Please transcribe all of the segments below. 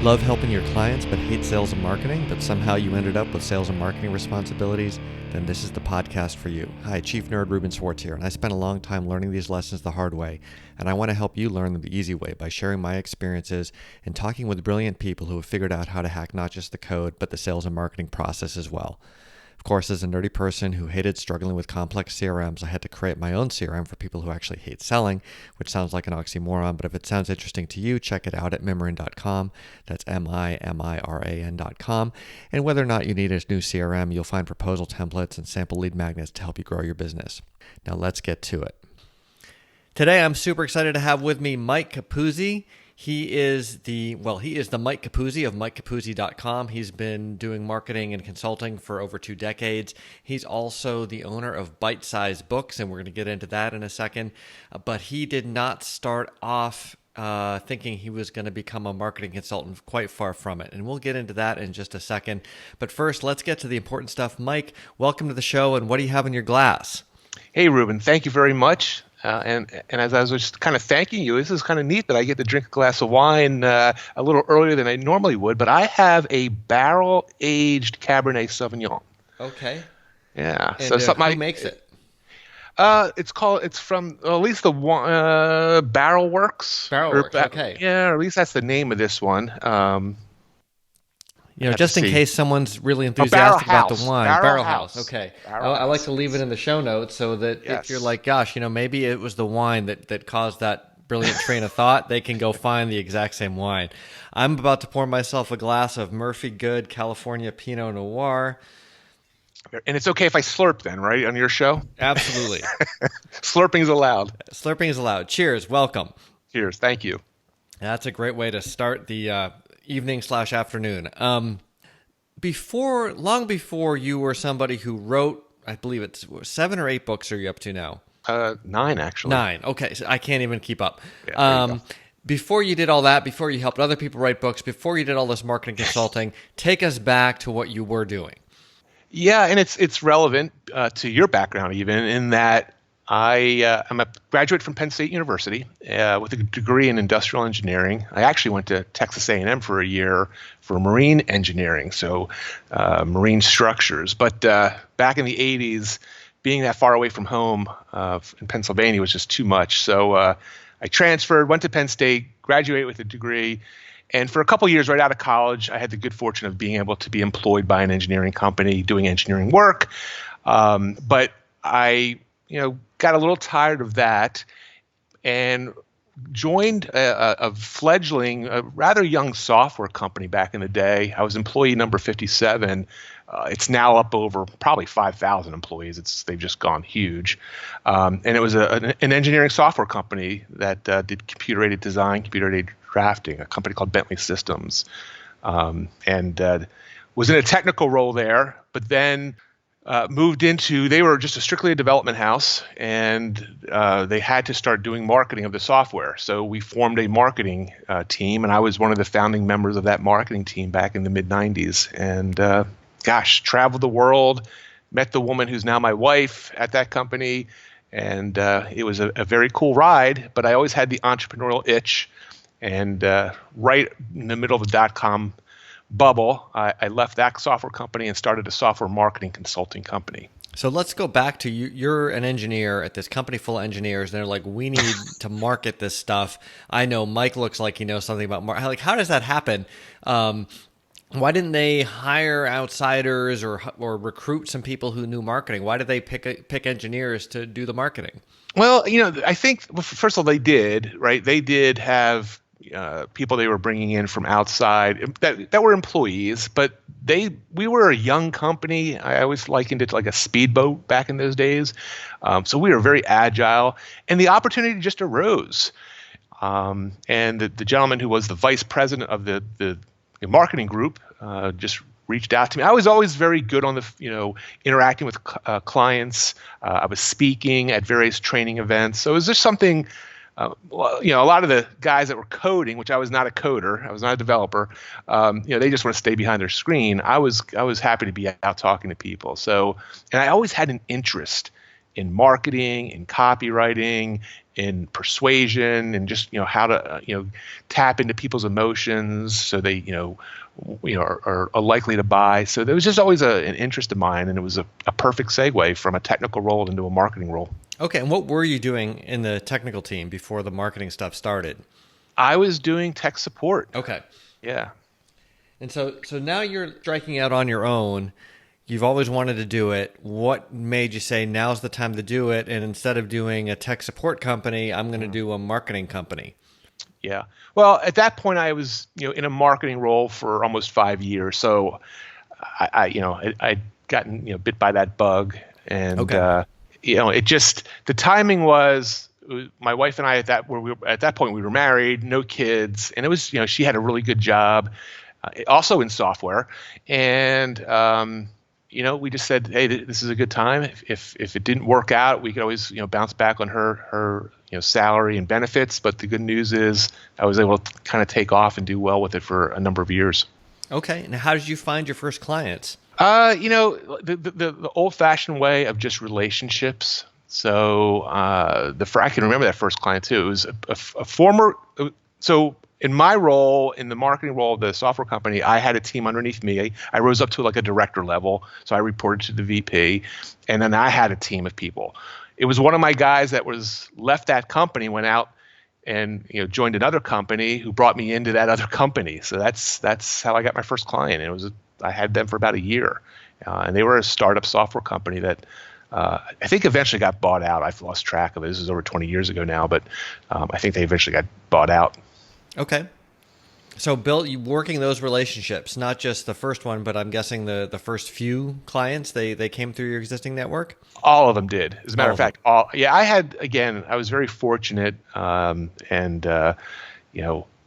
Love helping your clients but hate sales and marketing, but somehow you ended up with sales and marketing responsibilities? Then this is the podcast for you. Hi, Chief Nerd Ruben Swartz here, and I spent a long time learning these lessons the hard way, and I want to help you learn them the easy way by sharing my experiences and talking with brilliant people who have figured out how to hack not just the code, but the sales and marketing process as well. Of course, as a nerdy person who hated struggling with complex CRMs, I had to create my own CRM for people who actually hate selling, which sounds like an oxymoron, but if it sounds interesting to you, check it out at Mimiran.com. That's Mimiran.com. And whether or not you need a new CRM, you'll find proposal templates and sample lead magnets to help you grow your business. Now let's get to it. Today, I'm super excited to have with me Mike Capuzzi. He is the Mike Capuzzi of MikeCapuzzi.com. He's been doing marketing and consulting for over 2 decades. He's also the owner of Bite Size Books, and we're going to get into that in a second. But he did not start off thinking he was going to become a marketing consultant, quite far from it. And we'll get into that in just a second. But first, let's get to the important stuff. Mike, welcome to the show, and what do you have in your glass? Hey, Ruben, thank you very much. And as I was just kind of thanking you, this is kind of neat that I get to drink a glass of wine a little earlier than I normally would. But I have a barrel-aged Cabernet Sauvignon. Okay. Yeah. And so who makes it? It's from at least the Barrel Works. Barrel Works. Okay. Yeah, or at least that's the name of this one. Just in case someone's really enthusiastic about the wine. Barrel House. House. Okay. Barrel I like to leave it in the show notes so that if you're like, gosh, maybe it was the wine that caused that brilliant train of thought, they can go find the exact same wine. I'm about to pour myself a glass of Murphy Good California Pinot Noir. And it's okay if I slurp then, right, on your show? Absolutely. Slurping's allowed. Slurping is allowed. Cheers. Welcome. Cheers. Thank you. That's a great way to start the evening/afternoon. Long before you were somebody who wrote, I believe it's 7 or 8 books are you up to now? 9, actually. 9. Okay. So I can't even keep up. Yeah, before you did all that, before you helped other people write books, before you did all this marketing consulting, take us back to what you were doing. Yeah, and it's relevant to your background even in that I'm a graduate from Penn State University with a degree in industrial engineering. I actually went to Texas A&M for a year for marine engineering, so marine structures. But back in the 80s, being that far away from home in Pennsylvania was just too much. So I transferred, went to Penn State, graduated with a degree. And for a couple of years right out of college, I had the good fortune of being able to be employed by an engineering company doing engineering work. But I got a little tired of that and joined a fledgling, a rather young software company back in the day. I was employee number 57. It's now up over probably 5,000 employees. They've just gone huge. And it was an engineering software company that did computer-aided design, computer-aided drafting, a company called Bentley Systems. And was in a technical role there, but then moved into, they were just strictly a development house, and they had to start doing marketing of the software. So we formed a marketing team, and I was one of the founding members of that marketing team back in the mid-90s. And traveled the world, met the woman who's now my wife at that company, and it was a very cool ride, but I always had the entrepreneurial itch. And right in the middle of the dotcom bubble, I left that software company and started a software marketing consulting company. So let's go back to you. You're an engineer at this company full of engineers. And they're like, we need to market this stuff. I know Mike looks like he knows something about marketing. Like, how does that happen? Why didn't they hire outsiders or recruit some people who knew marketing? Why did they pick engineers to do the marketing? Well, I think, first of all, they did, right? They did have people they were bringing in from outside that were employees, but we were a young company. I always likened it to like a speedboat back in those days. So we were very agile, and the opportunity just arose. And the gentleman who was the vice president of the marketing group just reached out to me. I was always very good on interacting with clients. I was speaking at various training events. So it was just something. A lot of the guys that were coding, which I was not a coder, I was not a developer. They just want to stay behind their screen. I was happy to be out talking to people. So, and I always had an interest in marketing, in copywriting, in persuasion and just how to tap into people's emotions so they are likely to buy. So there was just always an interest of mine, and it was a perfect segue from a technical role into a marketing role. Okay, and what were you doing in the technical team before the marketing stuff started? I was doing tech support. Okay. Yeah. And so now you're striking out on your own. You've always wanted to do it. What made you say now's the time to do it? And instead of doing a tech support company, I'm going to do a marketing company. Yeah. Well, at that point, I was in a marketing role for almost 5 years. So I'd gotten bit by that bug, and Okay. it just the timing was. My wife and I at that point we were married, no kids, and it was she had a really good job, also in software, and we just said, hey, this is a good time. If it didn't work out, we could always bounce back on her salary and benefits. But the good news is I was able to kind of take off and do well with it for a number of years. Okay. And how did you find your first clients? The old-fashioned way of just relationships. So I can remember that first client too. It was a former. So in my role, in the marketing role of the software company, I had a team underneath me. I rose up to like a director level, so I reported to the VP, and then I had a team of people. It was one of my guys that was left that company, went out and joined another company who brought me into that other company. So that's how I got my first client. And I had them for about a year, and they were a startup software company that. I think eventually got bought out. I've lost track of it. This is over 20 years ago now, but I think they eventually got bought out. Okay. So you working those relationships, not just the first one, but I'm guessing the first few clients, they came through your existing network? All of them did. As a matter of fact, I was very fortunate, and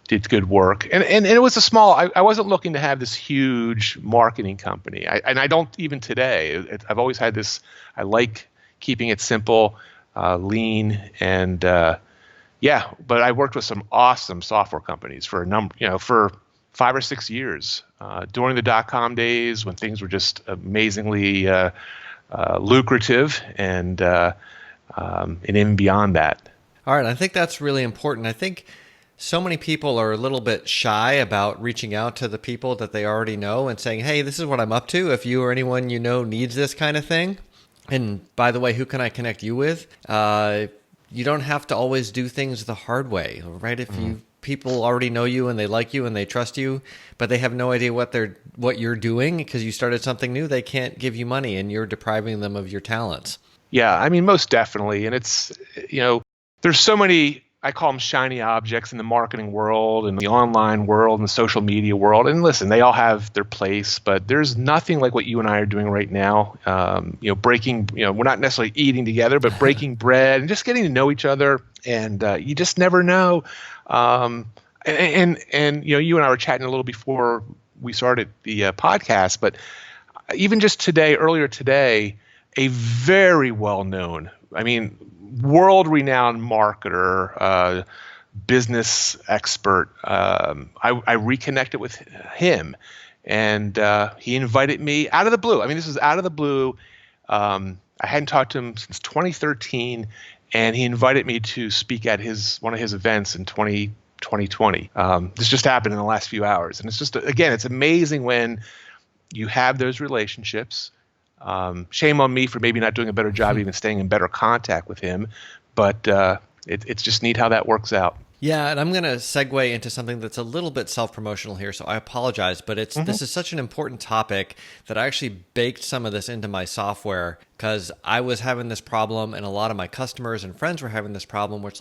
did good work. And it was a small, I wasn't looking to have this huge marketing company. I don't even today. I've always had this, I like keeping it simple, lean, and but I worked with some awesome software companies for for 5 or 6 years during the dotcom days when things were just amazingly lucrative, and even beyond that. All right. I think that's really important. I think so many people are a little bit shy about reaching out to the people that they already know and saying, hey, this is what I'm up to. If you or anyone you know needs this kind of thing. And by the way, who can I connect you with? You don't have to always do things the hard way, right? If people already know you and they like you and they trust you, but they have no idea what you're doing because you started something new, they can't give you money and you're depriving them of your talents. Yeah, I mean, most definitely. And it's, there's so many, I call them shiny objects in the marketing world and the online world and the social media world. And listen, they all have their place, but there's nothing like what you and I are doing right now. Breaking, we're not necessarily eating together, but breaking bread and just getting to know each other. And you just never know. And you and I were chatting a little before we started the podcast, but even just earlier today, a very well-known, world-renowned marketer, business expert. I reconnected with him, and he invited me out of the blue. This was out of the blue. I hadn't talked to him since 2013, and he invited me to speak at one of his events in 2020. This just happened in the last few hours, and it's just, again, it's amazing when you have those relationships. Shame on me for maybe not doing a better job, even staying in better contact with him. But it's just neat how that works out. Yeah, and I'm going to segue into something that's a little bit self-promotional here, so I apologize, but this is such an important topic that I actually baked some of this into my software because I was having this problem, and a lot of my customers and friends were having this problem, which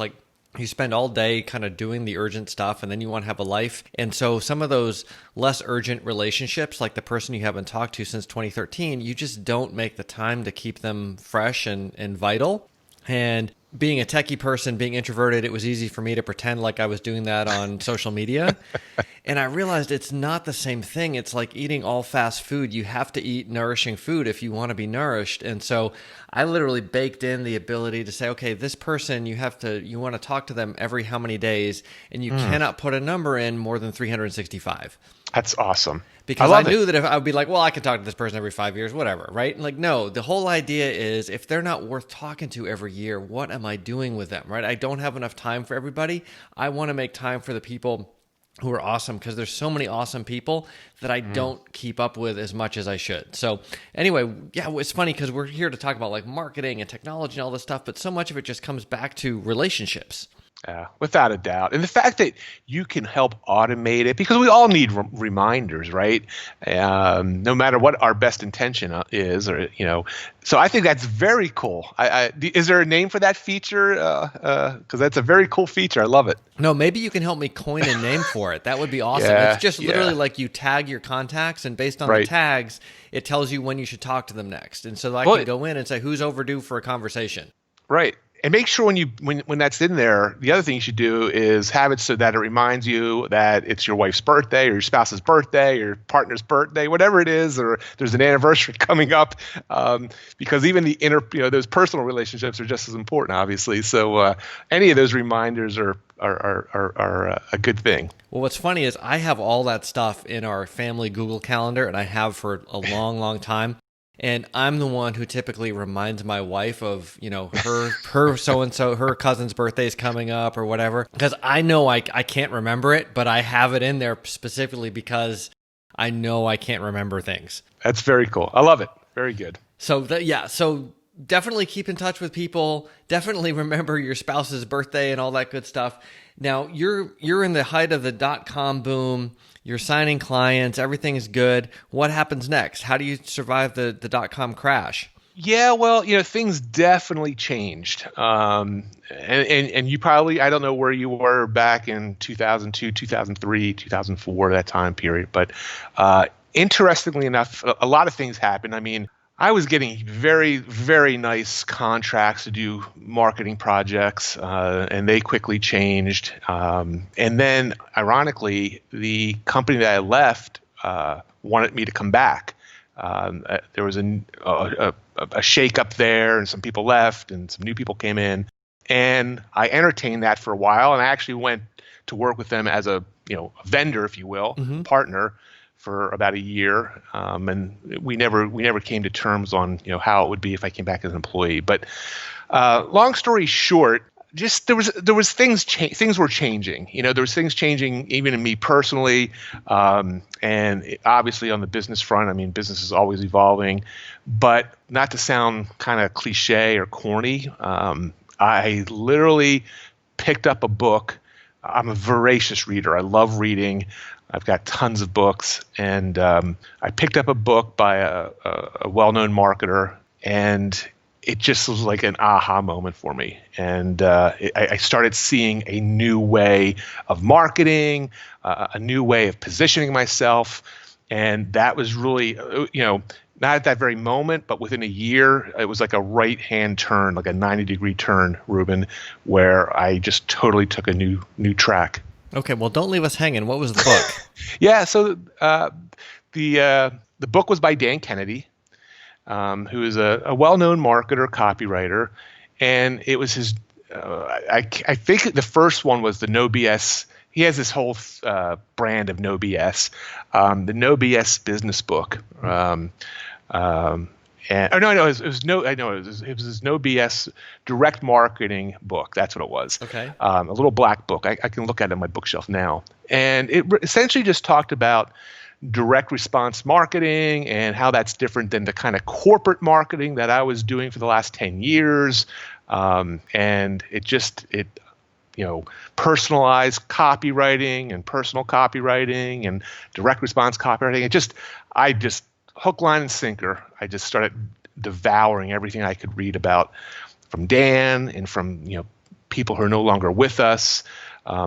you spend all day kind of doing the urgent stuff and then you want to have a life. And so some of those less urgent relationships, like the person you haven't talked to since 2013, you just don't make the time to keep them fresh and vital. And being a techie person, being introverted, it was easy for me to pretend like I was doing that on social media. And I realized it's not the same thing. It's like eating all fast food. You have to eat nourishing food if you want to be nourished. And so I literally baked in the ability to say, okay, this person, you want to talk to them every how many days, and you cannot put a number in more than 365. That's awesome. Because I knew that if I would be like, well, I can talk to this person every 5 years, whatever, right? Like, no, the whole idea is if they're not worth talking to every year, what am I doing with them, right? I don't have enough time for everybody. I want to make time for the people who are awesome, because there's so many awesome people that I don't keep up with as much as I should. So anyway, yeah, it's funny because we're here to talk about like marketing and technology and all this stuff, but so much of it just comes back to relationships. Without a doubt. And the fact that you can help automate it, because we all need reminders, right? No matter what our best intention is, or, so I think that's very cool. Is there a name for that feature? Because that's a very cool feature. I love it. No, maybe you can help me coin a name for it. That would be awesome. It's just literally like you tag your contacts, and based on the tags, it tells you when you should talk to them next. And so I can go in and say, who's overdue for a conversation? Right. And make sure when that's in there, the other thing you should do is have it so that it reminds you that it's your wife's birthday or your spouse's birthday or your partner's birthday, whatever it is, or there's an anniversary coming up, because even the those personal relationships are just as important, obviously. So any of those reminders are a good thing. Well, what's funny is I have all that stuff in our family Google Calendar, and I have for a long, long time. And I'm the one who typically reminds my wife of, her so-and-so, her cousin's birthday is coming up or whatever. Because I know I can't remember it, but I have it in there specifically because I know I can't remember things. That's very cool. I love it. Very good. So, so definitely keep in touch with people. Definitely remember your spouse's birthday and all that good stuff. Now, you're in the height of the dot-com boom. You're signing clients. Everything is good. What happens next? How do you survive the dot-com crash? Yeah, well, things definitely changed. And you probably, I don't know where you were back in 2002, 2003, 2004, that time period. But interestingly enough, a lot of things happened. I mean, I was getting very, very nice contracts to do marketing projects, and they quickly changed. And then, ironically, the company that I left wanted me to come back. There was a shake-up there, and some people left, and some new people came in. And I entertained that for a while, and I actually went to work with them as a vendor, if you will, partner, for about a year, and we never came to terms on how it would be if I came back as an employee. But long story short, just there was things were changing. There was things changing even in me personally, and obviously on the business front. I mean, business is always evolving. But not to sound kind of cliche or corny, I literally picked up a book. I'm a voracious reader. I love reading. I've got tons of books, and I picked up a book by a well-known marketer, and it just was like an aha moment for me. And I started seeing a new way of marketing, a new way of positioning myself, and that was really, not at that very moment, but within a year, it was like a right-hand turn, like a 90-degree turn, Ruben, where I just totally took a new track. Okay, well, don't leave us hanging. What was the book? Yeah, so the book was by Dan Kennedy, who is a well-known marketer, copywriter, and it was his. I think the first one was the No BS. He has this whole brand of No BS, the No BS business book. It was his No BS direct marketing book. That's what it was. Okay. A little black book. I can look at it on my bookshelf now. And it essentially just talked about direct response marketing and how that's different than the kind of corporate marketing that I was doing for the last 10 years. And personalized copywriting and personal copywriting and direct response copywriting. I just hook, line, and sinker. I just started devouring everything I could read about from Dan and from people who are no longer with us,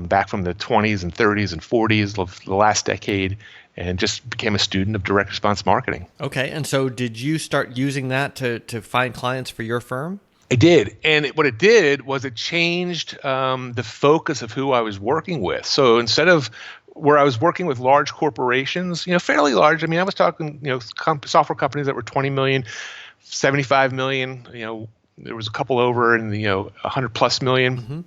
back from the 20s and 30s and 40s of the last decade, and just became a student of direct response marketing. Okay, and so did you start using that to find clients for your firm? I did. And what it did was it changed the focus of who I was working with. So instead of where I was working with large corporations, fairly large. I mean, I was talking, software companies that were 20 million, 75 million. There was a couple over in the 100 plus million. Mm-hmm.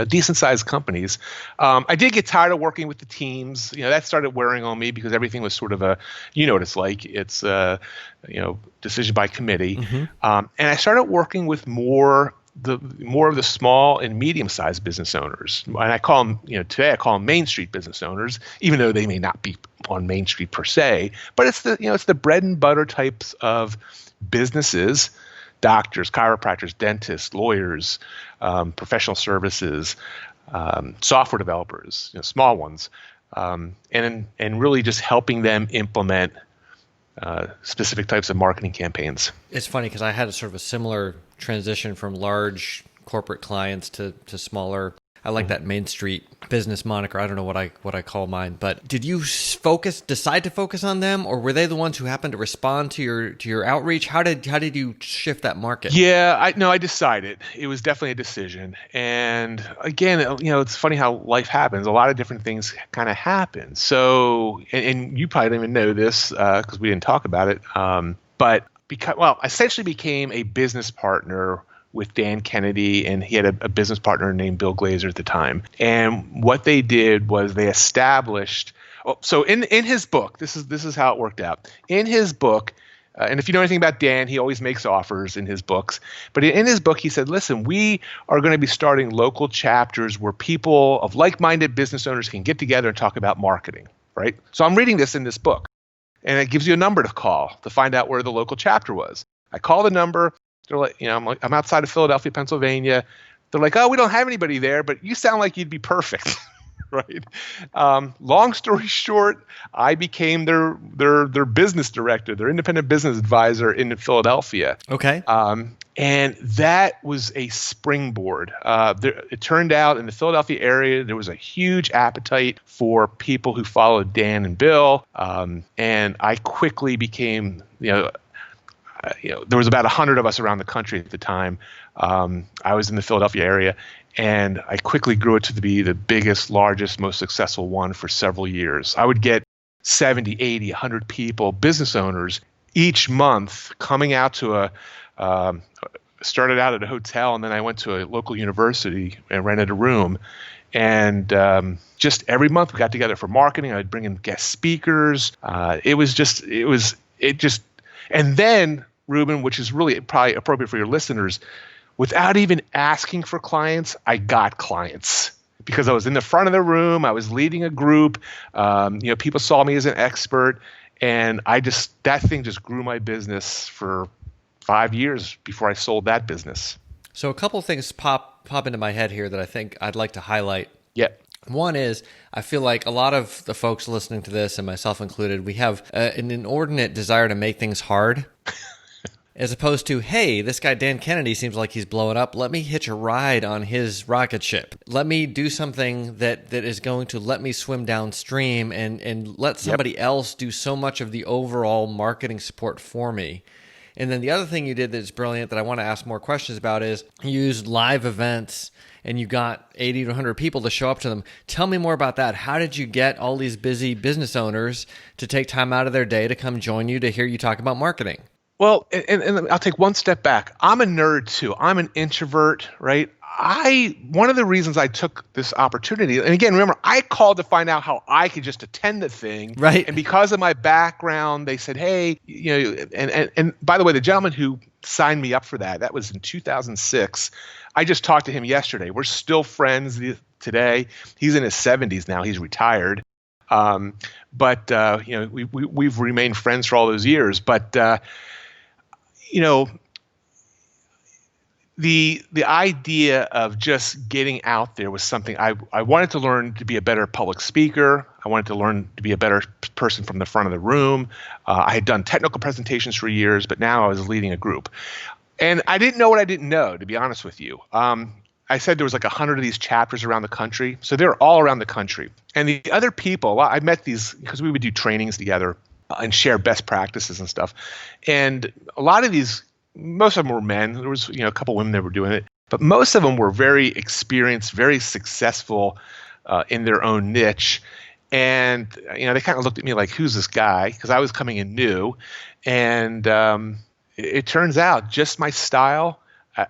Decent sized companies. I did get tired of working with the teams. That started wearing on me because everything was sort of what it's like. It's decision by committee. Mm-hmm. And I started working with more of the small and medium sized business owners. And I call them, today I call them Main Street business owners, even though they may not be on Main Street per se. But it's the bread and butter types of businesses. Doctors, chiropractors, dentists, lawyers, professional services, software developers, small ones, and really just helping them implement specific types of marketing campaigns. It's funny because I had a sort of a similar transition from large corporate clients to smaller. I like that Main Street business moniker. I don't know what I call mine, but did you decide to focus on them, or were they the ones who happened to respond to your outreach? How did you shift that market? Yeah, I decided. It was definitely a decision. And again, it's funny how life happens. A lot of different things kind of happen. So, and you probably don't even know this because we didn't talk about it. But essentially became a business partner with Dan Kennedy, and he had a business partner named Bill Glazer at the time. And what they did was they established. So in his book, this is how it worked out. In his book, and if you know anything about Dan, he always makes offers in his books. But in his book, he said, "Listen, we are going to be starting local chapters where people of like-minded business owners can get together and talk about marketing." Right. So I'm reading this in this book, and it gives you a number to call to find out where the local chapter was. I call the number. They're like, I'm outside of Philadelphia, Pennsylvania. They're like, "Oh, we don't have anybody there, but you sound like you'd be perfect." Right. Long story short, I became their business director, their independent business advisor in Philadelphia. Okay. And that was a springboard. It turned out in the Philadelphia area, there was a huge appetite for people who followed Dan and Bill. And I quickly became, there was about 100 of us around the country at the time. I was in the Philadelphia area, and I quickly grew it to be the biggest, largest, most successful one for several years. I would get 70, 80, 100 people, business owners, each month coming out to started out at a hotel, and then I went to a local university and rented a room. And just every month we got together for marketing. I'd bring in guest speakers. And then, Ruben, which is really probably appropriate for your listeners, without even asking for clients, I got clients because I was in the front of the room. I was leading a group. People saw me as an expert, and that thing just grew my business for 5 years before I sold that business. So a couple of things pop into my head here that I think I'd like to highlight. Yeah. One is, I feel like a lot of the folks listening to this, and myself included, we have an inordinate desire to make things hard. As opposed to, hey, this guy Dan Kennedy seems like he's blowing up. Let me hitch a ride on his rocket ship. Let me do something that is going to let me swim downstream and let somebody else do so much of the overall marketing support for me. And then the other thing you did that's brilliant that I want to ask more questions about is you used live events and you got 80 to 100 people to show up to them. Tell me more about that. How did you get all these busy business owners to take time out of their day to come join you to hear you talk about marketing? Well, and I'll take one step back. I'm a nerd too. I'm an introvert, right? One of the reasons I took this opportunity, and again, remember, I called to find out how I could just attend the thing. Right. And because of my background, they said, hey, and by the way, the gentleman who signed me up for that was in 2006. I just talked to him yesterday. We're still friends today. He's in his 70s now. He's retired. But we've remained friends for all those years. But the idea of just getting out there was something I wanted to learn to be a better public speaker. I wanted to learn to be a better person from the front of the room. I had done technical presentations for years, but now I was leading a group. And I didn't know what I didn't know, to be honest with you. I said there was like 100 of these chapters around the country. So they're all around the country. And the other people, I met these because we would do trainings together and share best practices and stuff. And a lot of these, most of them were men. There was, a couple women that were doing it, but most of them were very experienced, very successful in their own niche. And they kind of looked at me like, who's this guy? Because I was coming in new. And it turns out just my style.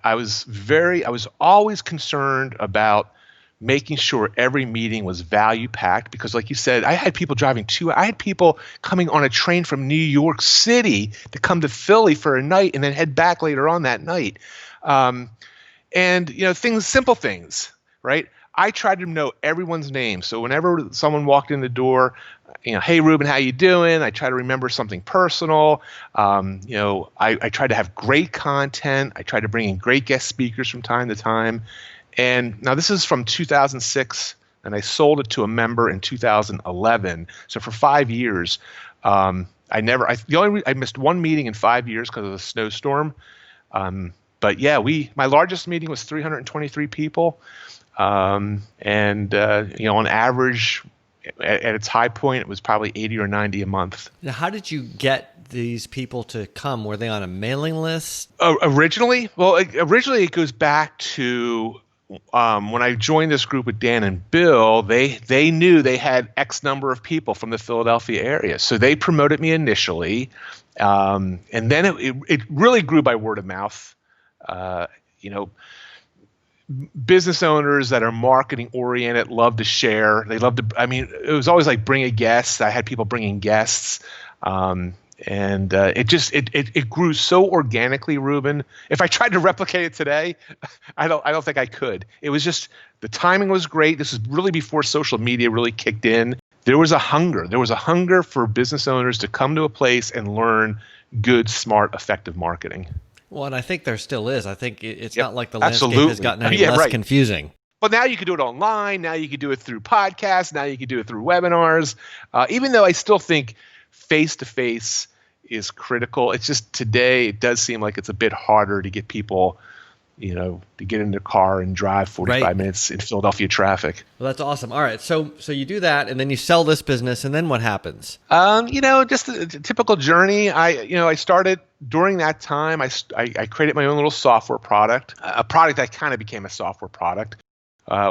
I was always concerned about making sure every meeting was value packed, because like you said, I had people I had people coming on a train from New York City to come to Philly for a night and then head back later on that night. And simple things, right? I tried to know everyone's name. So whenever someone walked in the door, hey, Ruben, how you doing? I try to remember something personal. I tried to have great content. I tried to bring in great guest speakers from time to time. And now this is from 2006, and I sold it to a member in 2011. So for 5 years, I missed one meeting in 5 years because of the snowstorm. But yeah, my largest meeting was 323 people. On average, at its high point, it was probably 80 or 90 a month. Now, how did you get these people to come? Were they on a mailing list? Originally it goes back to when I joined this group with Dan and Bill. They knew they had X number of people from the Philadelphia area, so they promoted me initially, and then it really grew by word of mouth. Business owners that are marketing oriented love to share. They love to. It was always like bring a guest. I had people bringing guests, and it grew so organically, Ruben. If I tried to replicate it today, I don't think I could. It was just the timing was great. This is really before social media really kicked in. There was a hunger. There was a hunger for business owners to come to a place and learn good, smart, effective marketing. Well, and I think there still is. I think it's not like the absolutely. landscape has gotten any less confusing. But now you can do it online. Now you can do it through podcasts. Now you can do it through webinars. Even though I still think face-to-face is critical, it's just today it does seem like it's a bit harder to get people, to get in their car and drive 45 minutes in Philadelphia traffic. Well, that's awesome. All right. So you do that, and then you sell this business, and then what happens? Just a typical journey. I started during that time. I created my own little software product, a product that kind of became a software product,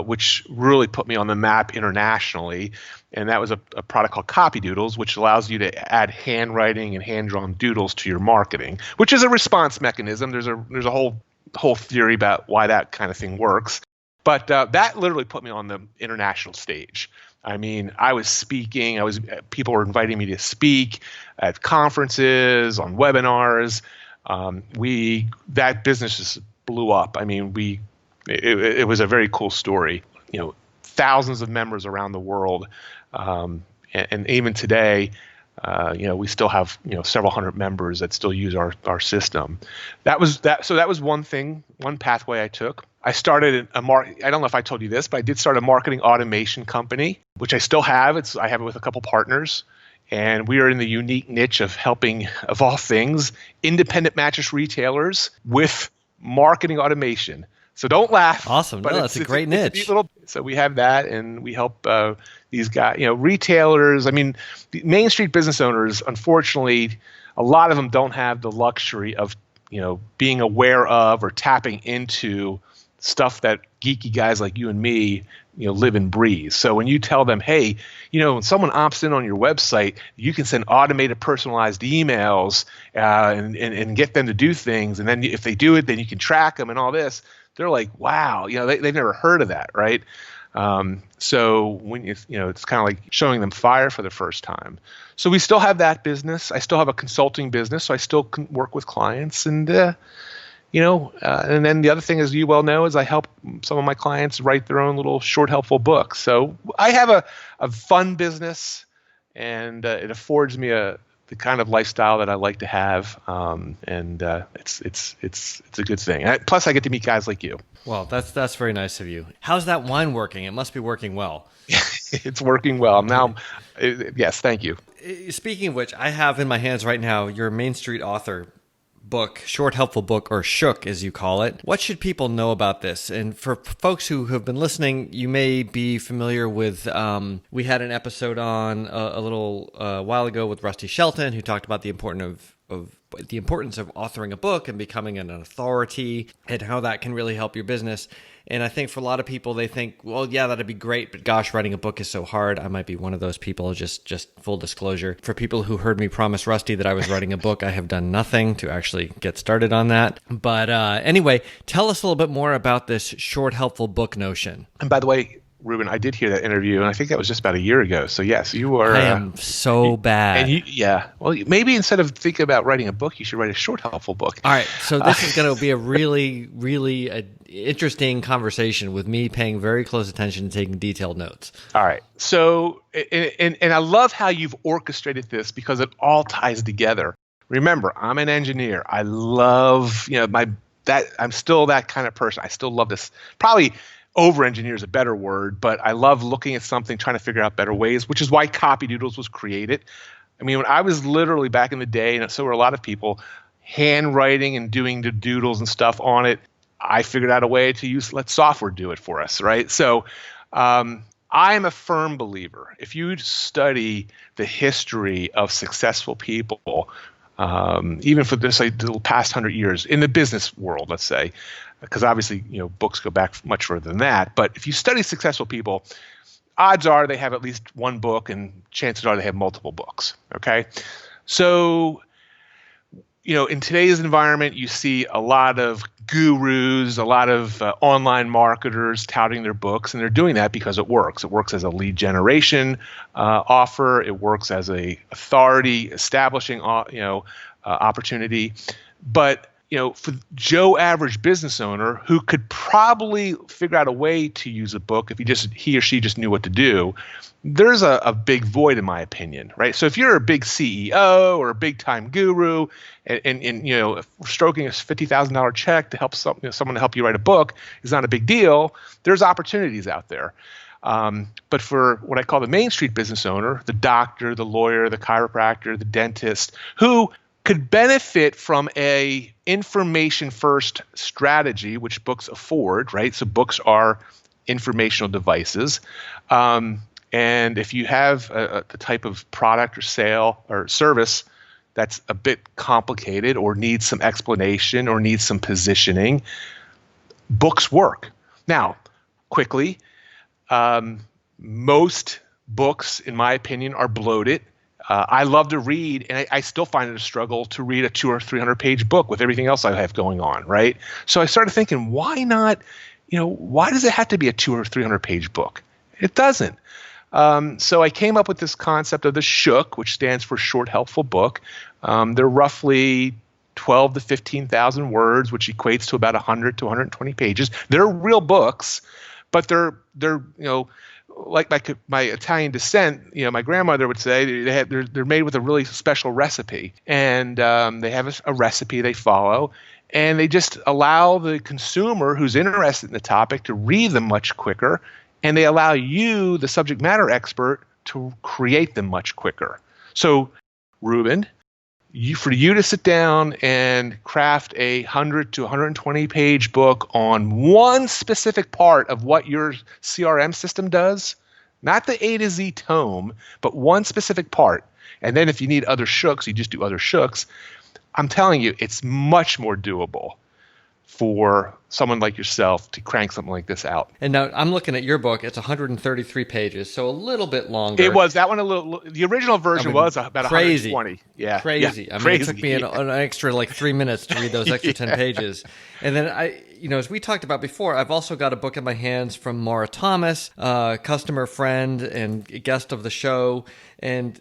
which really put me on the map internationally. And that was a product called Copy Doodles, which allows you to add handwriting and hand-drawn doodles to your marketing, which is a response mechanism. There's a whole theory about why that kind of thing works. But that literally put me on the international stage. I was speaking. People were inviting me to speak at conferences, on webinars. That business just blew up. It was a very cool story. Thousands of members around the world, and even today, we still have several hundred members that still use our system. So that was one thing, one pathway I took. I started I don't know if I told you this, but I did start a marketing automation company, which I still have. I have it with a couple partners, and we are in the unique niche of helping, of all things, independent mattress retailers with marketing automation. So don't laugh. Awesome. No, that's a great niche. So we have that, and we help these guys, retailers. The Main Street business owners, unfortunately, a lot of them don't have the luxury of, being aware of or tapping into stuff that geeky guys like you and me, live and breathe. So when you tell them, hey, when someone opts in on your website, you can send automated personalized emails and get them to do things. And then if they do it, then you can track them and all this. They're like, wow, they've never heard of that, right? So when it's kind of like showing them fire for the first time. So we still have that business. I still have a consulting business, so I still can work with clients. And and then the other thing, as you well know, is I help some of my clients write their own little short, helpful books. So I have a fun business, and it affords me the kind of lifestyle that I like to have, and it's a good thing. Plus, I get to meet guys like you. Well, that's very nice of you. How's that wine working? It must be working well. It's working well now. Yes, thank you. Speaking of which, I have in my hands right now your Main Street author book, short helpful book, or SHOOK as you call it. What should people know about this? And for folks who have been listening, you may be familiar with, we had an episode on a little while ago with Rusty Shelton, who talked about the importance the importance of authoring a book and becoming an authority and how that can really help your business. And I think for a lot of people, they think, well, yeah, that'd be great, but gosh, writing a book is so hard. I might be one of those people, just full disclosure. For people who heard me promise Rusty that I was writing a book, I have done nothing to actually get started on that. But anyway, tell us a little bit more about this short, helpful book notion. And by the way, Ruben, I did hear that interview, and I think that was just about a year ago. So yes, you are. I am so bad. And well, maybe instead of thinking about writing a book, you should write a short, helpful book. All right, so this is going to be a really, really interesting conversation with me paying very close attention and taking detailed notes. All right, so and I love how you've orchestrated this because it all ties together. Remember, I'm an engineer. I love I'm still that kind of person. I still love this. Probably over-engineer is a better word, but I love looking at something, trying to figure out better ways, which is why Copy Doodles was created. I mean, when I was literally back in the day, and so were a lot of people, handwriting and doing the doodles and stuff on it, I figured out a way to let software do it for us, right? So I am a firm believer. If you study the history of successful people, even for this the past 100 years in the business world, let's say, because obviously books go back much further than that. But if you study successful people, odds are they have at least one book, and chances are they have multiple books. Okay, so in today's environment, you see a lot of gurus, a lot of online marketers touting their books, and they're doing that because it works. It works as a lead generation offer. It works as a authority establishing opportunity. But for Joe average business owner who could probably figure out a way to use a book if he or she just knew what to do, there's a big void in my opinion, right? So if you're a big CEO or a big time guru and stroking a $50,000 check to help someone to help you write a book is not a big deal, there's opportunities out there. But for what I call the Main Street business owner, the doctor, the lawyer, the chiropractor, the dentist, who could benefit from a information first strategy, which books afford, right? So books are informational devices. And if you have a type of product or sale or service that's a bit complicated or needs some explanation or needs some positioning, books work. Now, quickly, most books, in my opinion, are bloated. I love to read, and I still find it a struggle to read a 200 or 300 page book with everything else I have going on, right? So I started thinking, why not, why does it have to be a 200 or 300 page book? It doesn't. So I came up with this concept of the SHOOK, which stands for Short Helpful Book. They're roughly 12 to 15,000 words, which equates to about 100 to 120 pages. They're real books, but they're like my Italian descent, my grandmother would say they're made with a really special recipe, and they have a recipe they follow, and they just allow the consumer who's interested in the topic to read them much quicker, and they allow you, the subject matter expert, to create them much quicker. So, Ruben, for you to sit down and craft a 100 to 120 page book on one specific part of what your CRM system does, not the A to Z tome, but one specific part. And then if you need other shooks, you just do other shooks. I'm telling you, it's much more doable for someone like yourself to crank something like this out. And now I'm looking at your book. It's 133 pages, so a little bit longer. It was that one the original version was about crazy. 120. Yeah. Crazy. Yeah, I mean, crazy. it took me an extra 3 minutes to read those extra 10 pages. And then as we talked about before, I've also got a book in my hands from Maura Thomas, customer friend and guest of the show. And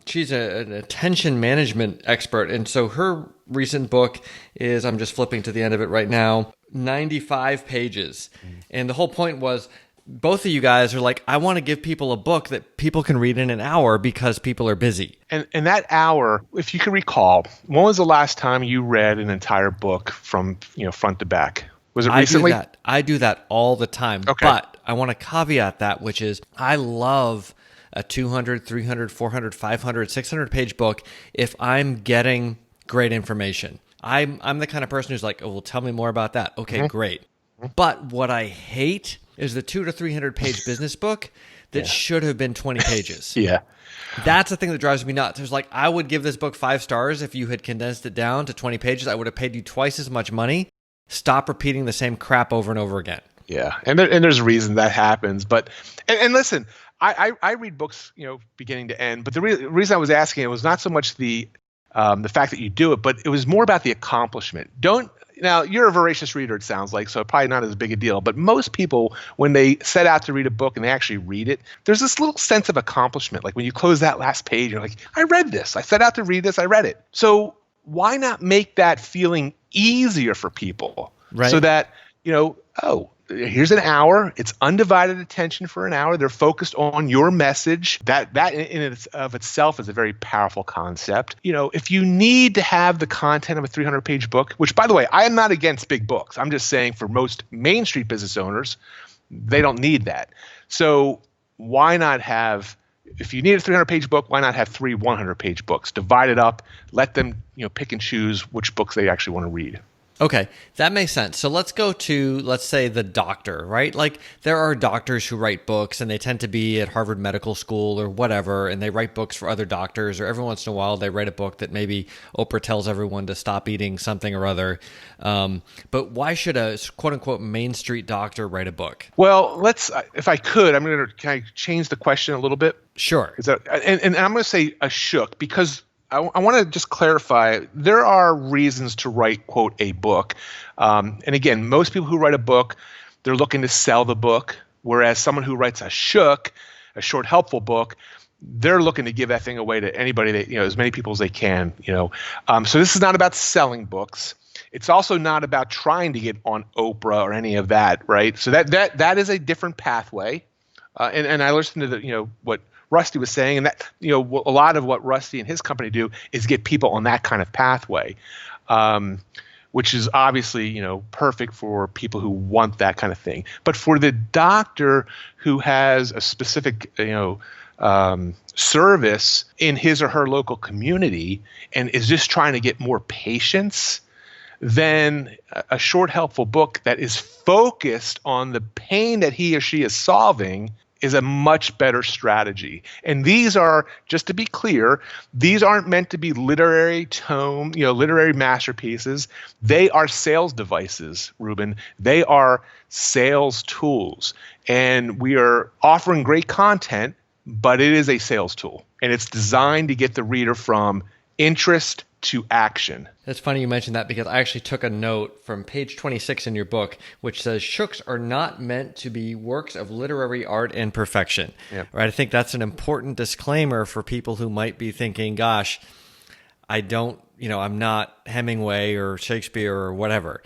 she's an attention management expert. And so her recent book is, I'm just flipping to the end of it right now, 95 pages. And the whole point was, both of you guys are like, I want to give people a book that people can read in an hour because people are busy. And that hour, if you can recall, when was the last time you read an entire book from front to back? Was it recently? I do that all the time. Okay. But I want to caveat that, which is I love a 200, 300, 400, 500, 600 page book if I'm getting great information. I'm the kind of person who's like, oh, well, tell me more about that. Okay, great. But what I hate is the 200 to 300 page business book that should have been 20 pages. Yeah. That's the thing that drives me nuts. It's like, I would give this book 5 stars if you had condensed it down to 20 pages. I would have paid you twice as much money. Stop repeating the same crap over and over again. Yeah, and there's a reason that happens. But and listen, I read books, beginning to end. But the reason I was asking it was not so much the fact that you do it, but it was more about the accomplishment. Now, you're a voracious reader, it sounds like, so probably not as big a deal. But most people, when they set out to read a book and they actually read it, there's this little sense of accomplishment. Like when you close that last page, you're like, I read this. I set out to read this. I read it. So why not make that feeling easier for people? Right. So that, oh, here's an hour. It's undivided attention for an hour. They're focused on your message. That in and of itself is a very powerful concept. If you need to have the content of a 300-page book, which, by the way, I am not against big books. I'm just saying for most Main Street business owners, they don't need that. So why not have, if you need a 300-page book, why not have 3 100-page books? Divide it up. Let them pick and choose which books they actually want to read. Okay, that makes sense. So let's go to, let's say, the doctor, right? Like, there are doctors who write books, and they tend to be at Harvard Medical School or whatever, and they write books for other doctors, or every once in a while they write a book that maybe Oprah tells everyone to stop eating something or other. But why should a quote-unquote Main Street doctor write a book? Well, if I could, can I change the question a little bit? Sure. And I'm going to say a shook, because I want to just clarify, there are reasons to write, quote, a book. And again, most people who write a book, they're looking to sell the book, whereas someone who writes a shook, a short, helpful book, they're looking to give that thing away to anybody that, as many people as they can, So this is not about selling books. It's also not about trying to get on Oprah or any of that, right? So that is a different pathway. And I listened to what Rusty was saying, and that a lot of what Rusty and his company do is get people on that kind of pathway, which is obviously perfect for people who want that kind of thing. But for the doctor who has a specific service in his or her local community and is just trying to get more patients, then a short, helpful book that is focused on the pain that he or she is solving is a much better strategy. And these are, just to be clear, these aren't meant to be literary literary masterpieces. They are sales devices, Ruben. They are sales tools. And we are offering great content, but it is a sales tool. And it's designed to get the reader from interest to action. It's funny you mentioned that, because I actually took a note from page 26 in your book, which says shooks are not meant to be works of literary art and perfection. Yep. Right? I think that's an important disclaimer for people who might be thinking, gosh, I'm not Hemingway or Shakespeare or whatever.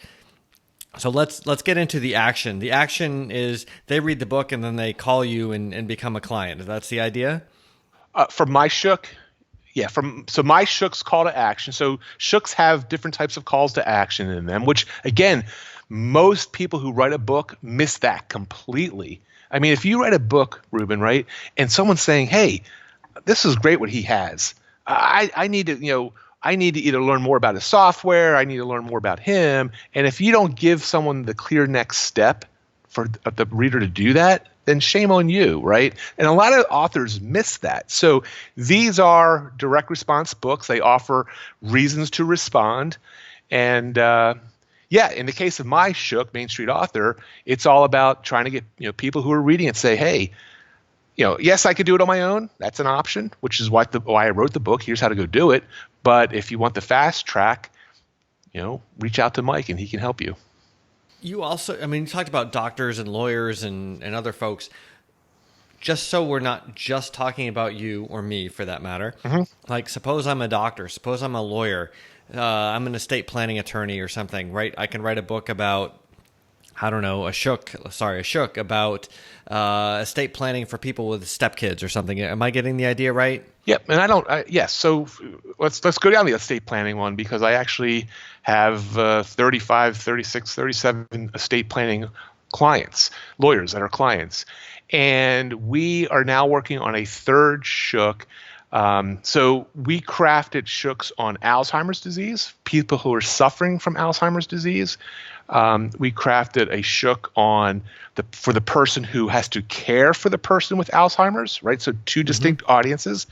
So let's get into the action. The action is they read the book and then they call you and become a client. That's the idea? For my shook, yeah. So my shook's call to action. So shooks have different types of calls to action in them, which again, most people who write a book miss that completely. I mean, if you write a book, Ruben, right, and someone's saying, "Hey, this is great what he has. I need to, I need to either learn more about his software. I need to learn more about him." And if you don't give someone the clear next step for the reader to do that, then shame on you, right? And a lot of authors miss that. So these are direct response books. They offer reasons to respond. And in the case of my shook, Main Street Author, it's all about trying to get people who are reading it say, hey, yes, I could do it on my own. That's an option, which is why I wrote the book. Here's how to go do it. But if you want the fast track, reach out to Mike and he can help you. You also, you talked about doctors and lawyers and other folks. Just so we're not just talking about you or me, for that matter. Mm-hmm. Like, suppose I'm a doctor. Suppose I'm a lawyer. I'm an estate planning attorney or something, right? I can write a book about, I don't know, a shook about estate planning for people with stepkids or something. Am I getting the idea right? Yep, and yes. So let's go down the estate planning one, because I actually have 35, 36, 37 estate planning clients, lawyers that are clients. And we are now working on a third shook. So we crafted shooks on Alzheimer's disease, people who are suffering from Alzheimer's disease. We crafted a shook on for the person who has to care for the person with Alzheimer's, right? So two distinct audiences.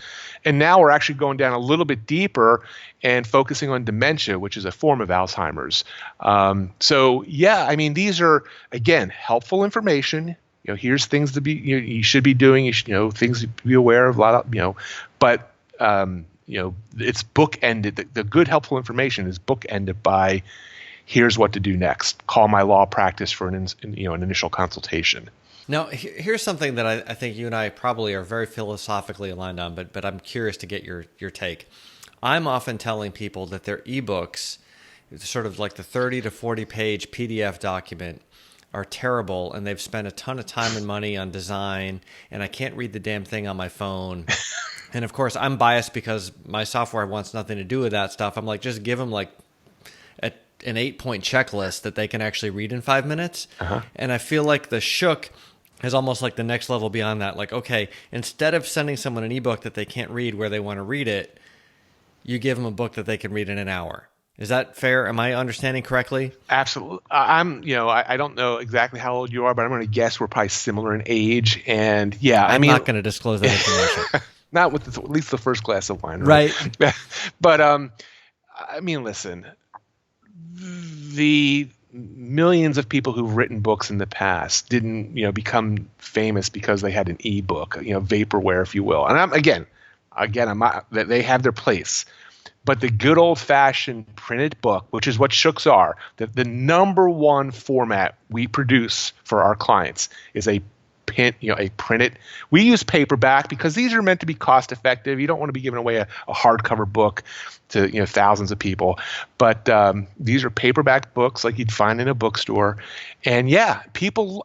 And now we're actually going down a little bit deeper and focusing on dementia, which is a form of Alzheimer's. So yeah, I mean, these are, again, helpful information. Here's things to be, you should be doing, things to be aware of, but it's bookended. The good, helpful information is bookended by, here's what to do next. Call my law practice for an initial consultation. Now, here's something that I think you and I probably are very philosophically aligned on, but I'm curious to get your take. I'm often telling people that their ebooks, sort of like the 30 to 40 page PDF document, are terrible, and they've spent a ton of time and money on design, and I can't read the damn thing on my phone. And of course, I'm biased because my software wants nothing to do with that stuff. I'm like, just give them like an 8-point checklist that they can actually read in 5 minutes. And I feel like the Shook is almost like the next level beyond that. Like, okay, instead of sending someone an ebook that they can't read where they want to read it, you give them a book that they can read in an hour. Is that fair? Am I understanding correctly? Absolutely. I don't know exactly how old you are, but I'm going to guess we're probably similar in age. And yeah, I'm not going to disclose that information. Not with at least the first glass of wine, right? But I mean, listen, the millions of people who've written books in the past didn't, become famous because they had an ebook, vaporware, if you will. And they have their place. But the good old-fashioned printed book, which is what Shooks are, the number one format we produce for our clients is a printed. We use paperback because these are meant to be cost-effective. You don't want to be giving away a hardcover book to thousands of people. But these are paperback books like you'd find in a bookstore. And yeah, people.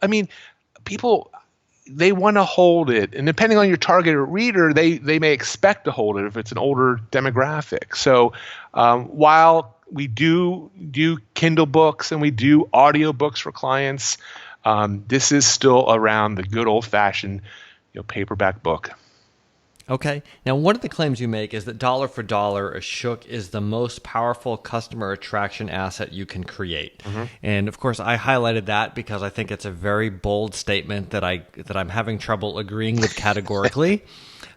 They want to hold it, and depending on your target reader, they may expect to hold it if it's an older demographic. So while we do Kindle books and we do audio books for clients, this is still around the good old-fashioned paperback book. Okay. Now, one of the claims you make is that dollar for dollar, a Shook is the most powerful customer attraction asset you can create. And of course, I highlighted that because I think it's a very bold statement that I'm having trouble agreeing with categorically.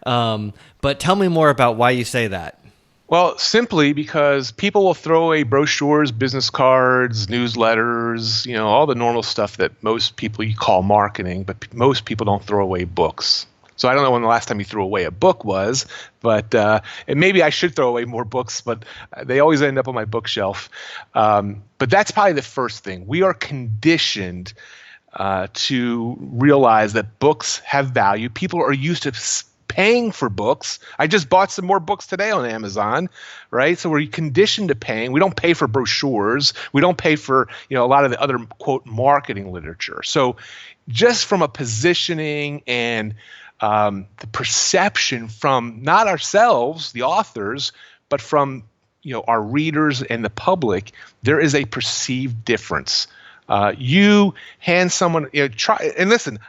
But tell me more about why you say that. Well, simply because people will throw away brochures, business cards, newsletters, all the normal stuff that most people you call marketing, but most people don't throw away books. So I don't know when the last time you threw away a book was, but and maybe I should throw away more books, but they always end up on my bookshelf. But that's probably the first thing. We are conditioned to realize that books have value. People are used to paying for books. I just bought some more books today on Amazon, right? So we're conditioned to paying. We don't pay for brochures. We don't pay for a lot of the other, quote, marketing literature. So just from a positioning and the perception from not ourselves, the authors, but from our readers and the public, there is a perceived difference. You hand someone try and listen.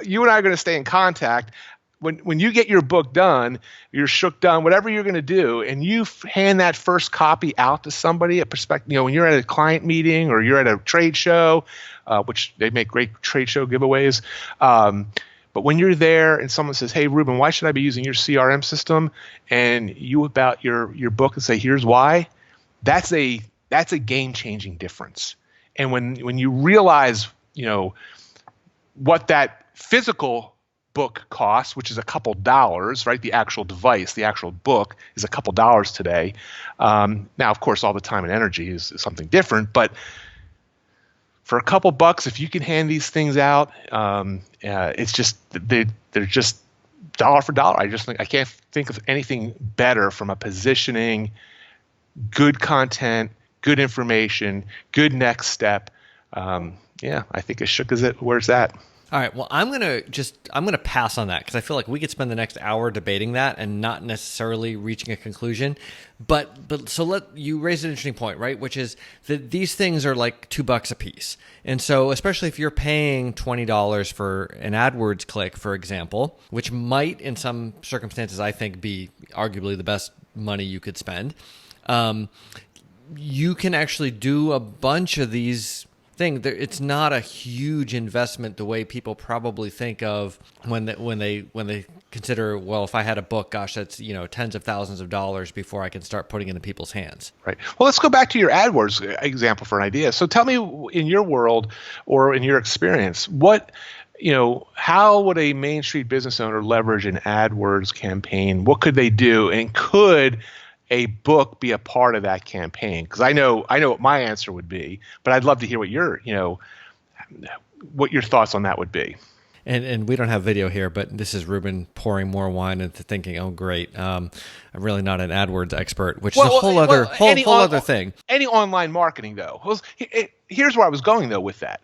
You and I are going to stay in contact. When you get your book done, your Shook done, whatever you're going to do, and you hand that first copy out to somebody, a prospective, when you're at a client meeting or you're at a trade show, which they make great trade show giveaways. But when you're there and someone says, "Hey, Ruben, why should I be using your CRM system?" and you about your book and say, "Here's why," that's a game-changing difference. And when you realize, what that physical book costs, which is a couple dollars, right? The actual device, the actual book is a couple dollars today. Now, of course, all the time and energy is something different, but for a couple bucks, if you can hand these things out, it's just they're just dollar for dollar. I can't think of anything better from a positioning, good content, good information, good next step. I think a Shook is it. Where's that? All right. Well, I'm gonna pass on that because I feel like we could spend the next hour debating that and not necessarily reaching a conclusion. But so you raise an interesting point, right? Which is that these things are like $2 a piece, and so especially if you're paying $20 for an AdWords click, for example, which might in some circumstances I think be arguably the best money you could spend. you can actually do a bunch of these things. It's not a huge investment the way people probably think of when they consider, well, if I had a book, gosh, that's, tens of thousands of dollars before I can start putting it in people's hands. Right. Well, let's go back to your AdWords example for an idea. So tell me, in your world or in your experience, how would a Main Street business owner leverage an AdWords campaign? What could they do? And could a book be a part of that campaign? Because I know what my answer would be, but I'd love to hear what your thoughts on that would be. And we don't have video here, but this is Ruben pouring more wine into thinking, oh, great. I'm really not an AdWords expert, which is a whole other thing. Any online marketing, though. Here's where I was going, though, with that.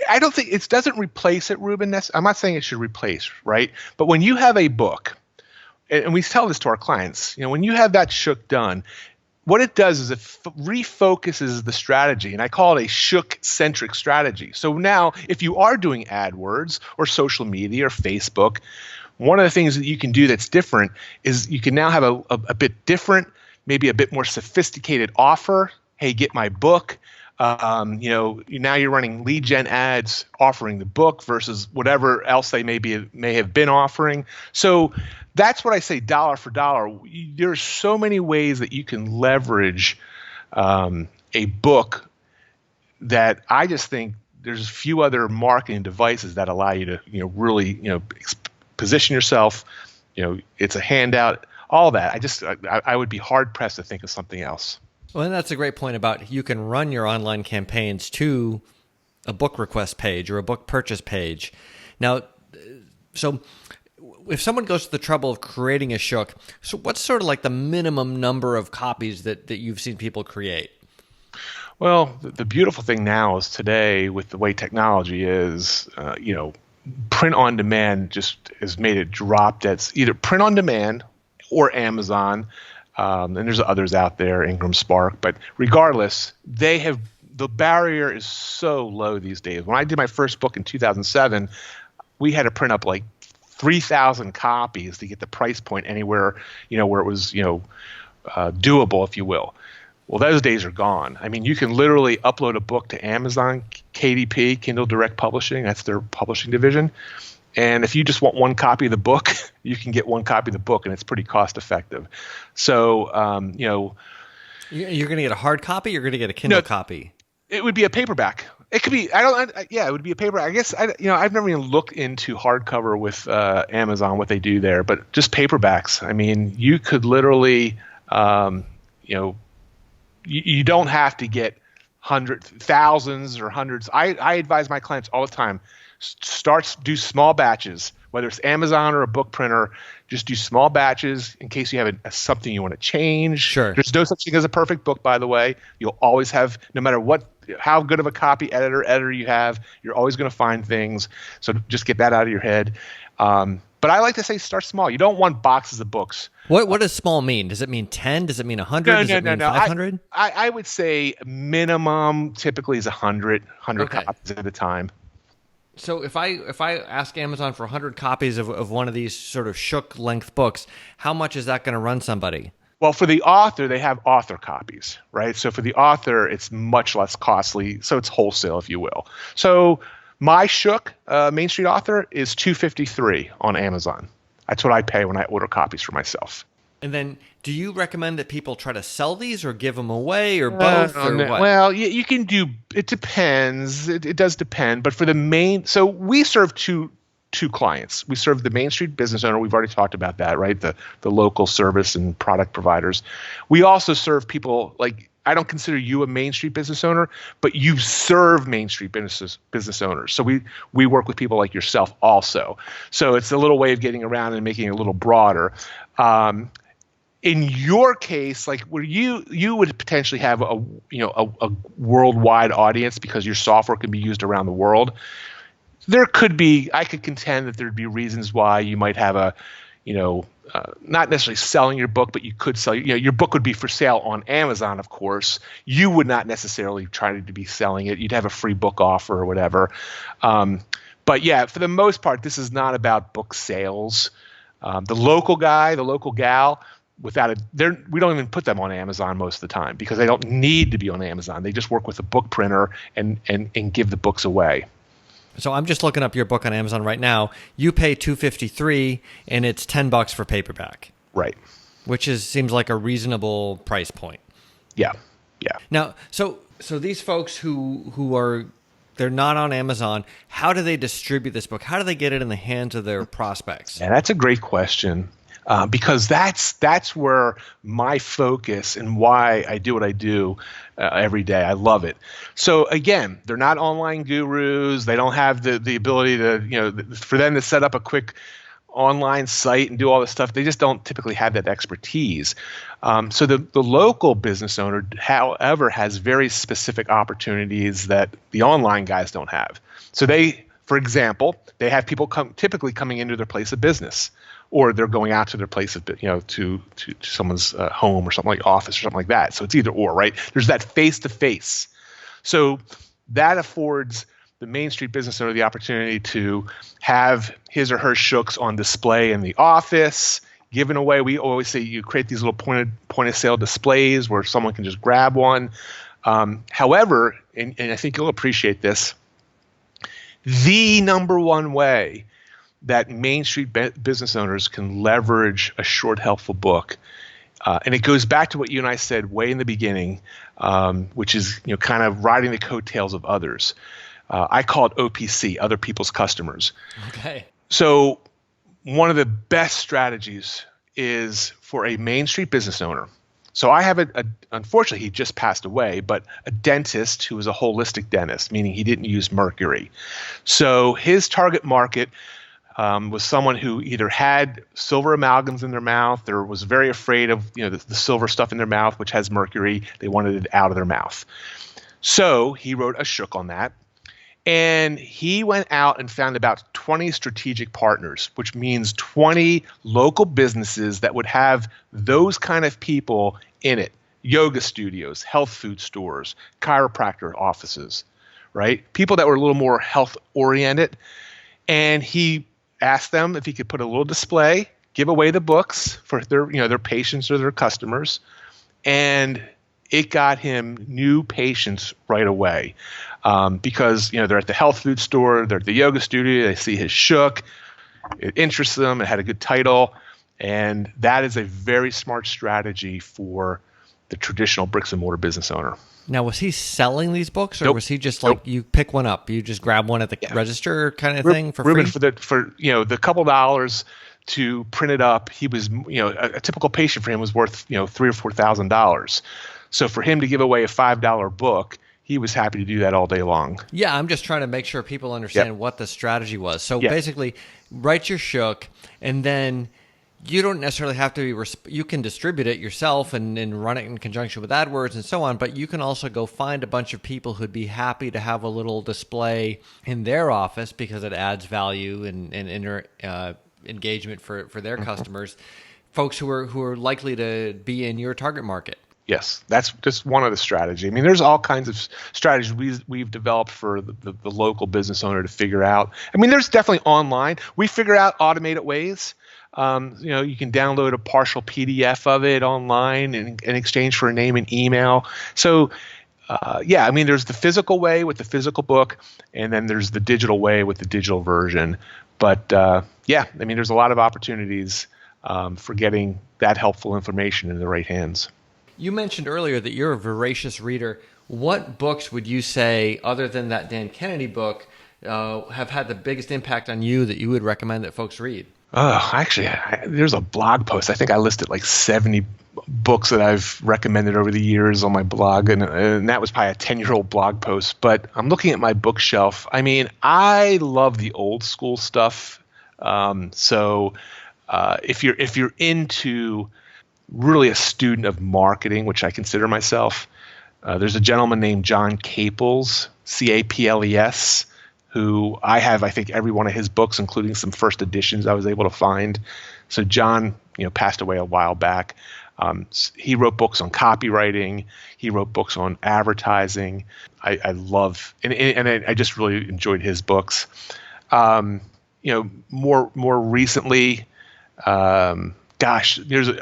I don't think it doesn't replace it, Ruben. I'm not saying it should replace, right? But when you have a book, and we tell this to our clients, when you have that shook done, what it does is it refocuses the strategy, and I call it a shook-centric strategy. So now, if you are doing AdWords or social media or Facebook, one of the things that you can do that's different is you can now have a bit different, maybe a bit more sophisticated offer. Hey, get my book. Now you're running lead gen ads offering the book versus whatever else they may have been offering. So that's what I say, dollar for dollar. There's so many ways that you can leverage a book that I just think there's a few other marketing devices that allow you to really position yourself. It's a handout, all that. I would be hard pressed to think of something else. Well, and that's a great point about you can run your online campaigns to a book request page or a book purchase page. Now, so if someone goes to the trouble of creating a shook, so what's sort of like the minimum number of copies that you've seen people create? Well, the beautiful thing now is today with the way technology is, print on demand just has made it drop dead. Either print on demand or Amazon. And there's others out there, Ingram Spark, but regardless, the barrier is so low these days. When I did my first book in 2007, we had to print up like 3,000 copies to get the price point anywhere, where it was, doable, if you will. Well, those days are gone. I mean, you can literally upload a book to Amazon, KDP, Kindle Direct Publishing, that's their publishing division. And if you just want one copy of the book, you can get one copy of the book, and it's pretty cost effective. So, you're going to get a hard copy. You're going to get a Kindle copy. It would be a paperback. It could be. It would be a paperback. I guess I've never even looked into hardcover with Amazon, what they do there, but just paperbacks. I mean, you could literally, you don't have to get thousands or hundreds. I advise my clients all the time. Do small batches, whether it's Amazon or a book printer. Just do small batches in case you have something you want to change. Sure. There's no such thing as a perfect book, by the way. You'll always have, no matter how good of a copy editor you have, you're always going to find things. So just get that out of your head. But I like to say start small. You don't want boxes of books. What does small mean? Does it mean 10? Does it mean 100? Does it mean 500? I would say minimum typically is 100 Okay. copies at a time. So if I ask Amazon for 100 copies of one of these sort of shook length books, how much is that going to run somebody? Well, for the author, they have author copies, right? So for the author, it's much less costly. So it's wholesale, if you will. So my shook Main Street author is $253 on Amazon. That's what I pay when I order copies for myself. And then, do you recommend that people try to sell these or give them away or both or what? Well, you can do. It depends. It does depend. But for the main, so we serve two clients. We serve the Main Street business owner. We've already talked about that, right? The local service and product providers. We also serve people like, I don't consider you a Main Street business owner, but you serve Main Street business owners. So we work with people like yourself also. So it's a little way of getting around and making it a little broader. In your case, like where you would potentially have a worldwide audience because your software can be used around the world. I could contend that there'd be reasons why you might have not necessarily selling your book, but you could sell, your book would be for sale on Amazon, of course. You would not necessarily try to be selling it. You'd have a free book offer or whatever. But yeah, for the most part, this is not about book sales. The local guy, the local gal, we don't even put them on Amazon most of the time because they don't need to be on Amazon. They just work with a book printer and give the books away. So I'm just looking up your book on Amazon right now. You pay $253 and it's $10 for paperback. Right. Which seems like a reasonable price point. Yeah. Yeah. Now, so these folks who are, they're not on Amazon, how do they distribute this book? How do they get it in the hands of their prospects? Yeah, that's a great question. Because that's where my focus and why I do what I do every day. I love it. So again, they're not online gurus. They don't have the ability to, for them to set up a quick online site and do all this stuff. They just don't typically have that expertise. So the local business owner, however, has very specific opportunities that the online guys don't have. So for example, they have people typically coming into their place of business, or they're going out to their place of, to someone's home or something like office or something like that. So it's either or, right? There's that face-to-face. So that affords the Main Street business owner the opportunity to have his or her shooks on display in the office, given away. We always say you create these little point of sale displays where someone can just grab one. However, and I think you'll appreciate this, the number one way that Main Street business owners can leverage a short, helpful book. And it goes back to what you and I said way in the beginning, which is kind of riding the coattails of others. I call it OPC, other people's customers. Okay. So one of the best strategies is for a Main Street business owner. So I have unfortunately, he just passed away, but a dentist who was a holistic dentist, meaning he didn't use mercury. So his target market was someone who either had silver amalgams in their mouth or was very afraid of the silver stuff in their mouth, which has mercury. They wanted it out of their mouth. So he wrote a shook on that. And he went out and found about 20 strategic partners, which means 20 local businesses that would have those kind of people in it. Yoga studios, health food stores, chiropractor offices, right? People that were a little more health oriented. And he asked them if he could put a little display, give away the books for their patients or their customers, and it got him new patients right away because they're at the health food store, they're at the yoga studio, they see his shook, it interests them, it had a good title, and that is a very smart strategy for the traditional bricks and mortar business owner. Now, was he selling these books, or Nope. was he just like you pick one up, you just grab one at the register kind of thing for Ruben, free? for the couple dollars to print it up, he was a typical patient for him was worth $3,000 or $4,000. So for him to give away a $5 book, he was happy to do that all day long. Yeah, I'm just trying to make sure people understand what the strategy was. So Yeah. basically, write your shook, and then you don't necessarily have to be, you can distribute it yourself and run it in conjunction with AdWords and so on, but you can also go find a bunch of people who'd be happy to have a little display in their office because it adds value and engagement for their customers, folks who are likely to be in your target market. Yes, that's just one of the strategies. I mean, there's all kinds of strategies we've developed for the local business owner to figure out. I mean, there's definitely online. We figure out automated ways. You can download a partial PDF of it online in exchange for a name and email. So, I mean, there's the physical way with the physical book, and then there's the digital way with the digital version. But I mean, there's a lot of opportunities for getting that helpful information in the right hands. You mentioned earlier that you're a voracious reader. What books would you say, other than that Dan Kennedy book, have had the biggest impact on you that you would recommend that folks read? Oh, actually, there's a blog post. I think I listed like 70 books that I've recommended over the years on my blog, and that was probably a 10-year-old blog post. But I'm looking at my bookshelf. I mean, I love the old school stuff. So if you're into really a student of marketing, which I consider myself, there's a gentleman named John Caples, Caples, who I have, I think, every one of his books, including some first editions I was able to find. So John, passed away a while back. He wrote books on copywriting. He wrote books on advertising. I love, and I just really enjoyed his books. More recently, Gosh,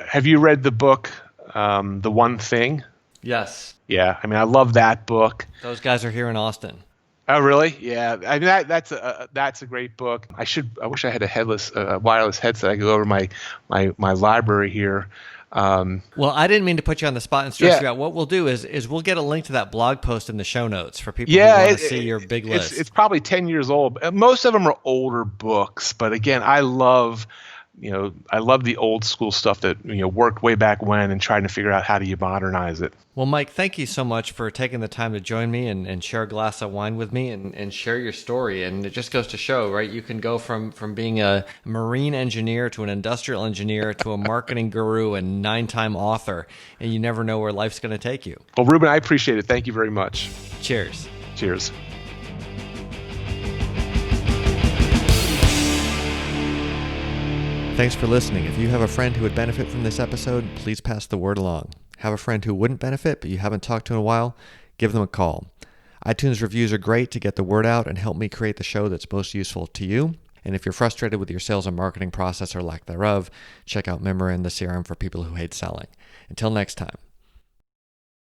have you read the book, The One Thing? Yes. Yeah, I mean, I love that book. Those guys are here in Austin. Oh, really? Yeah, I mean that's a great book. I wish I had a wireless headset. I could go over my library here. Well, I didn't mean to put you on the spot and stress you out. What we'll do is we'll get a link to that blog post in the show notes for people who want to see your big list. It's probably 10 years old. Most of them are older books, but again, I love the old school stuff that worked way back when and trying to figure out how do you modernize it. Well, Mike, thank you so much for taking the time to join me and share a glass of wine with me and share your story. And it just goes to show, right? You can go from being a marine engineer to an industrial engineer to a marketing guru and 9-time author, and you never know where life's going to take you. Well, Ruben, I appreciate it. Thank you very much. Cheers. Cheers. Thanks for listening. If you have a friend who would benefit from this episode, please pass the word along. Have a friend who wouldn't benefit, but you haven't talked to in a while, give them a call. iTunes reviews are great to get the word out and help me create the show that's most useful to you. And if you're frustrated with your sales and marketing process or lack thereof, check out Memorand, the CRM for people who hate selling. Until next time.